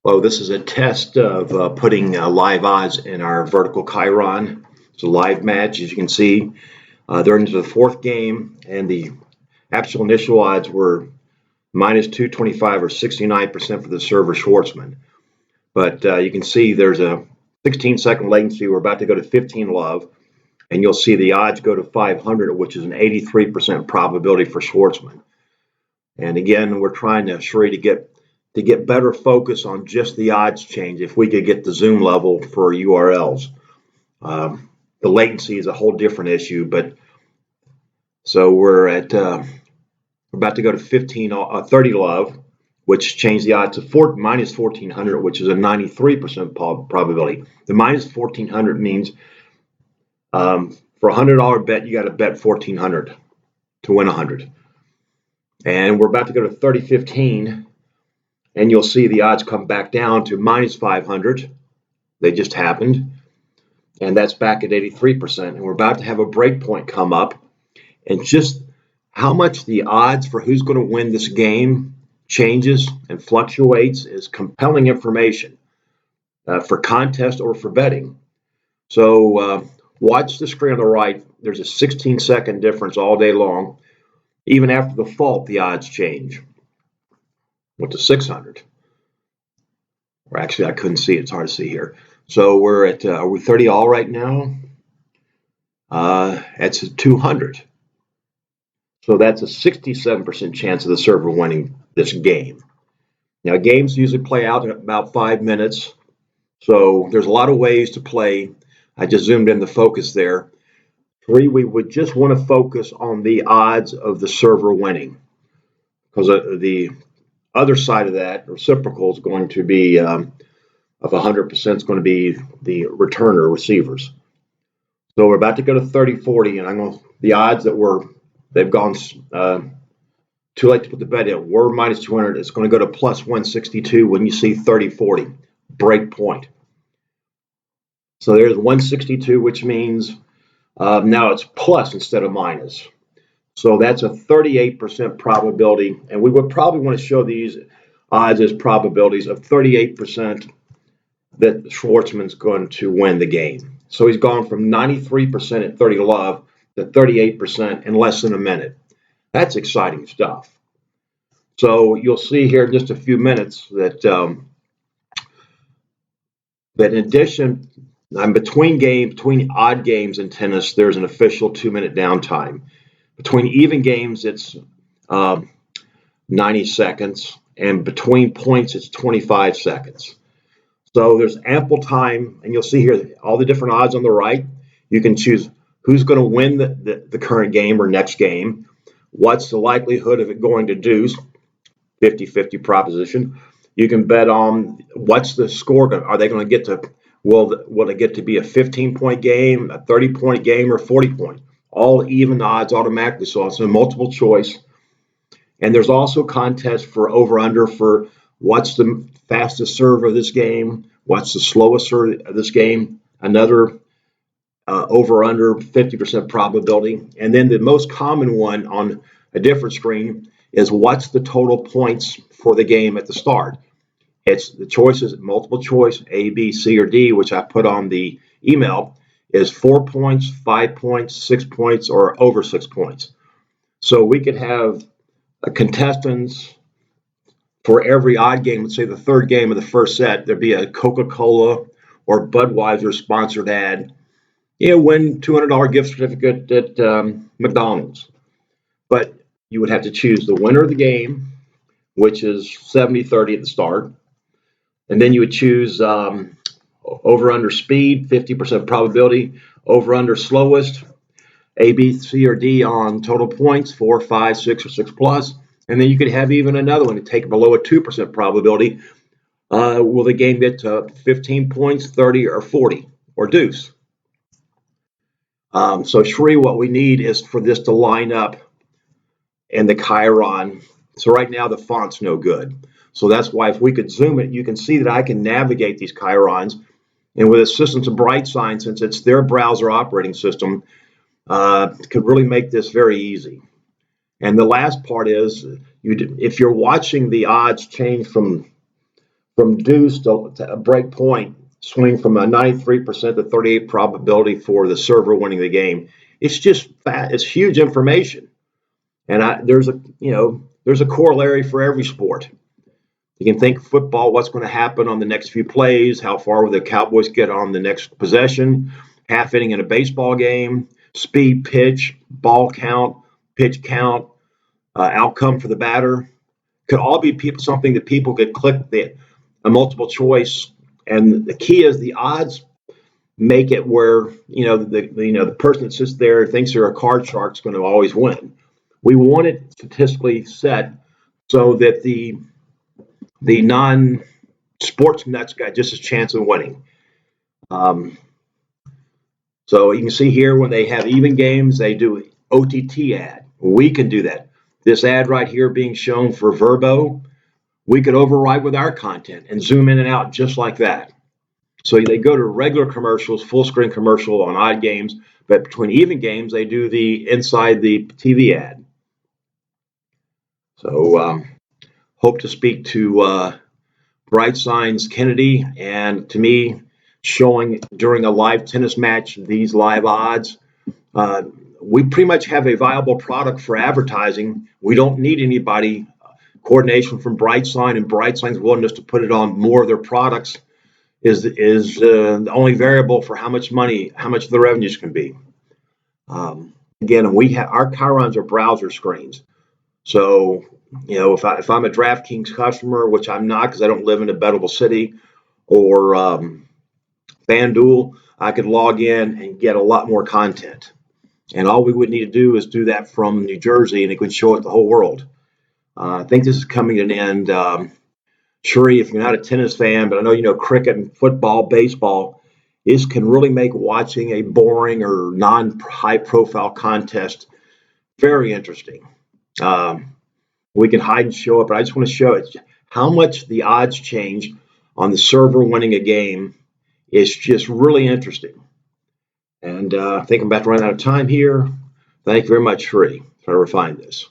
Well, this is a test of putting live odds in our vertical Chiron. It's a live match, as you can see. They're into the fourth game, and the actual initial odds were minus 225 or 69% for the server Schwartzman. But you can see there's a 16-second latency. We're about to go to 15 love, and you'll see the odds go to 500, which is an 83% probability for Schwartzman. And again, we're trying to get better focus on just the odds change. If we could get the zoom level for URLs, the latency is a whole different issue. But so we're about to go to 30 love, which changed the odds to minus 1400, which is a 93% probability. The minus 1400 means for a $100 bet, you got to bet 1400 to win 100. And we're about to go to 3015. And you'll see the odds come back down to minus 500. They just happened. And that's back at 83%. And we're about to have a break point come up. And just how much the odds for who's going to win this game changes and fluctuates is compelling information for contest or for betting. So watch the screen on the right. There's a 16-second difference all day long. Even after the fault, the odds change. Went to 600. Or actually, I couldn't see it. It's hard to see here. So we're at are we 30 all right now? That's 200. So that's a 67% chance of the server winning this game. Now, games usually play out in about 5 minutes. So there's a lot of ways to play. I just zoomed in the focus there. We would just want to focus on the odds of the server winning, because the other side of that, reciprocal, is going to be of 100% is going to be the returner receivers. So we're about to go to 30-40, and I'm going the odds that they've gone too late to put the bet in. We're minus 200. It's going to go to plus 162 when you see 30-40 break point. So there's 162, which means now it's plus instead of minus. So that's a 38% probability, and we would probably want to show these odds as probabilities of 38% that Schwartzman's going to win the game. So he's gone from 93% at 30 love to 38% in less than a minute. That's exciting stuff. So you'll see here in just a few minutes that in addition, between odd games in tennis, there's an official 2-minute downtime. Between even games, it's 90 seconds, and between points, it's 25 seconds. So there's ample time, and you'll see here all the different odds on the right. You can choose who's going to win the current game or next game, what's the likelihood of it going to deuce, 50-50 proposition. You can bet on what's the score. Are they going to get to, will it get to be a 15-point game, a 30-point game, or 40-point? All even odds automatically, so it's a multiple choice. And there's also contests for over-under for what's the fastest serve of this game, what's the slowest serve of this game, another over-under 50% probability. And then the most common one on a different screen is what's the total points for the game at the start. It's the choices, multiple choice, A, B, C, or D, which I put on the email, is 4 points, 5 points, 6 points, or over 6 points. So we could have contestants for every odd game. Let's say the third game of the first set, there'd be a Coca-Cola or Budweiser sponsored ad. Win $200 gift certificate at McDonald's. But you would have to choose the winner of the game, which is 70-30 at the start. And then you would choose over under speed, 50% probability, over under slowest, A, B, C, or D on total points, 4, 5, 6, or 6 plus. And then you could have even another one to take below a 2% probability. Will the game get to 15 points, 30, or 40, or deuce? So Shri, what we need is for this to line up in the Chiron. So right now the font's no good. So that's why if we could zoom it, you can see that I can navigate these Chirons. And with Assistant to BrightSign, since it's their browser operating system, could really make this very easy. And the last part is, if you're watching the odds change from from deuce to a break point, swing from a 93% to 38 probability for the server winning the game. It's just it's huge information. And there's a corollary for every sport. You can think football, what's going to happen on the next few plays, how far will the Cowboys get on the next possession, half inning in a baseball game, speed, pitch, ball count, pitch count, outcome for the batter. Could all be something that people could click a multiple choice. And the key is the odds make it where the person that sits there and thinks they're a card shark is going to always win. We want it statistically set so that the non-sports nuts got just a chance of winning. So you can see here when they have even games, they do OTT ad. We can do that. This ad right here being shown for Vurl, we could override with our content and zoom in and out just like that. So they go to regular commercials, full screen commercial on odd games, but between even games, they do the inside the TV ad. So hope to speak to Bright Signs Kennedy, and to me, showing during a live tennis match these live odds. We pretty much have a viable product for advertising. We don't need anybody. Coordination from Bright Sign and Bright Sign's willingness to put it on more of their products is the only variable for how much the revenues can be. Again, we have our Chirons are browser screens. So, if I'm a DraftKings customer, which I'm not because I don't live in a bettable city, or FanDuel, I could log in and get a lot more content. And all we would need to do is do that from New Jersey, and it would show it the whole world. I think this is coming to an end. Shuri, if you're not a tennis fan, but I know cricket and football, baseball, this can really make watching a boring or non-high-profile contest very interesting. We can hide and show it, but I just want to show it how much the odds change on the server winning a game is just really interesting. And I think I'm about to run out of time here. Thank you very much, Shri. Try to refine this.